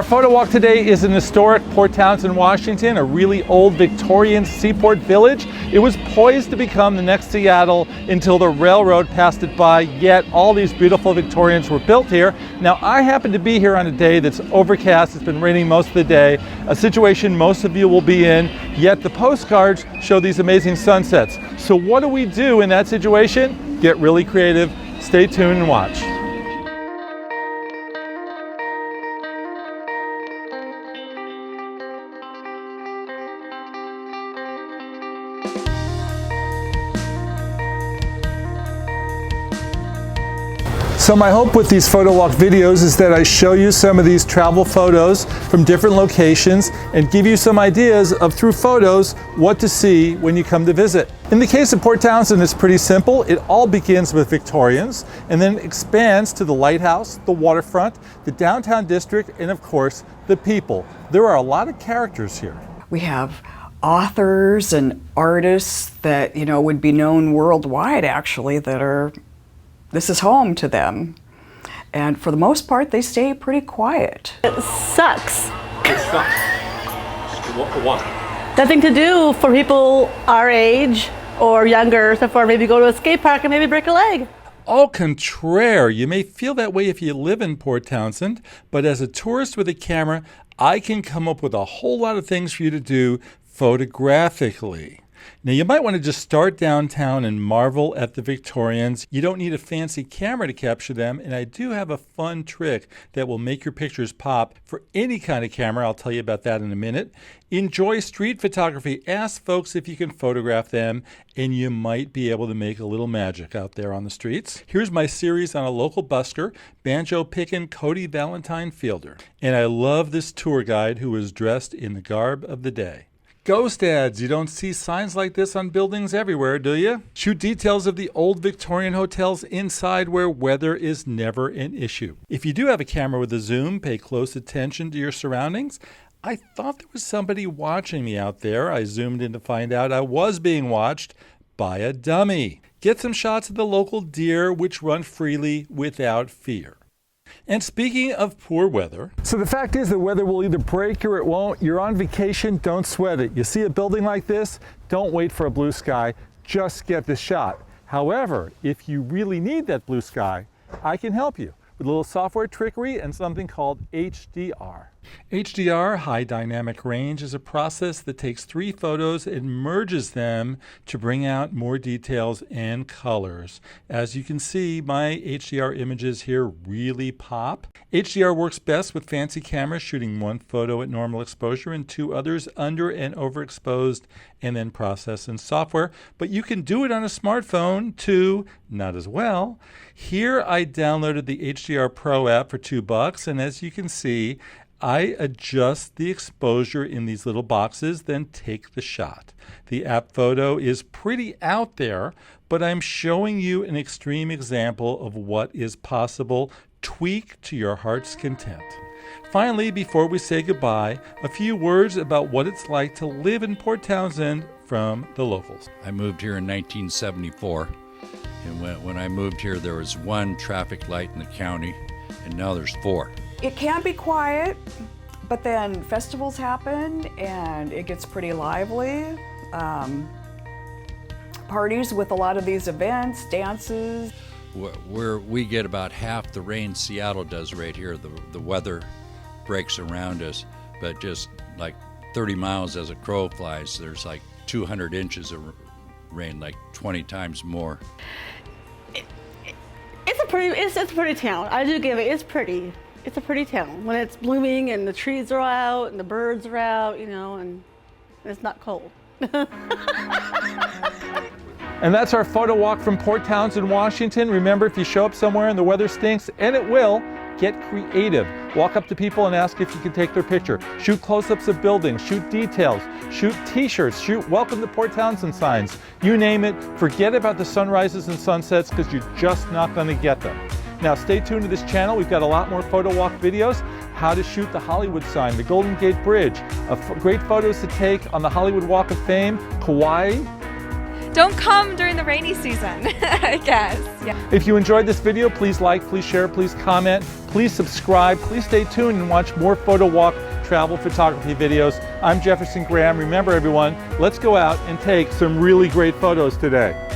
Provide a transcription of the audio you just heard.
Our photo walk today is in historic Port Townsend, Washington, a really old Victorian seaport village. It was poised to become the next Seattle until the railroad passed it by, yet all these beautiful Victorians were built here. Now, I happen to be here on a day that's overcast. It's been raining most of the day, a situation most of you will be in, yet the postcards show these amazing sunsets. So what do we do in that situation? Get really creative. Stay tuned and watch. So my hope with these photo walk videos is that I show you some of these travel photos from different locations and give you some ideas of, through photos, what to see when you come to visit. In the case of Port Townsend, it's pretty simple. It all begins with Victorians and then expands to the lighthouse, the waterfront, the downtown district, and of course, the people. There are a lot of characters here. We have authors and artists that, would be known worldwide, actually, this is home to them. And for the most part, they stay pretty quiet. It sucks. It sucks. What? Nothing to do for people our age or younger, except for maybe go to a skate park and maybe break a leg. Au contraire, you may feel that way if you live in Port Townsend, but as a tourist with a camera, I can come up with a whole lot of things for you to do photographically. Now, you might want to just start downtown and marvel at the Victorians. You don't need a fancy camera to capture them, and I do have a fun trick that will make your pictures pop for any kind of camera. I'll tell you about that in a minute. Enjoy street photography. Ask folks if you can photograph them, and you might be able to make a little magic out there on the streets. Here's my series on a local busker, banjo pickin' Cody Valentine Fielder. And I love this tour guide who is dressed in the garb of the day. Ghost ads. You don't see signs like this on buildings everywhere, do you? Shoot details of the old Victorian hotels inside where weather is never an issue. If you do have a camera with a zoom, pay close attention to your surroundings. I thought there was somebody watching me out there. I zoomed in to find out I was being watched by a dummy. Get some shots of the local deer, which run freely without fear. And speaking of poor weather, so the fact is the weather will either break or it won't. You're on vacation, don't sweat it. You see a building like this, don't wait for a blue sky, just get the shot. However, if you really need that blue sky, I can help you with a little software trickery and something called HDR. HDR, high dynamic range, is a process that takes 3 photos and merges them to bring out more details and colors. As you can see, my HDR images here really pop. HDR works best with fancy cameras shooting 1 photo at normal exposure and 2 others under and overexposed and then processed in software. But you can do it on a smartphone too, not as well. Here I downloaded the HDR Pro app for $2, and as you can see, I adjust the exposure in these little boxes, then take the shot. The app photo is pretty out there, but I'm showing you an extreme example of what is possible. Tweak to your heart's content. Finally, before we say goodbye, a few words about what it's like to live in Port Townsend from the locals. I moved here in 1974, and when I moved here, there was 1 traffic light in the county, and now there's 4. It can be quiet, but then festivals happen and it gets pretty lively. Parties with a lot of these events, dances. We get about half the rain Seattle does right here. The weather breaks around us, but just like 30 miles as a crow flies, there's like 200 inches of rain, like 20 times more. It's a pretty town. I do give it. It's pretty. It's a pretty town when it's blooming and the trees are out and the birds are out, and it's not cold. And that's our photo walk from Port Townsend, Washington. Remember, if you show up somewhere and the weather stinks, and it will, get creative. Walk up to people and ask if you can take their picture. Shoot close-ups of buildings, shoot details, shoot t-shirts, shoot welcome to Port Townsend signs. You name it, forget about the sunrises and sunsets because you're just not going to get them. Now stay tuned to this channel. We've got a lot more photo walk videos. How to shoot the Hollywood sign, the Golden Gate Bridge, great photos to take on the Hollywood Walk of Fame, Kauai. Don't come during the rainy season, I guess. Yeah. If you enjoyed this video, please like, please share, please comment. Please subscribe. Please stay tuned and watch more Photo Walk travel photography videos. I'm Jefferson Graham. Remember everyone, let's go out and take some really great photos today.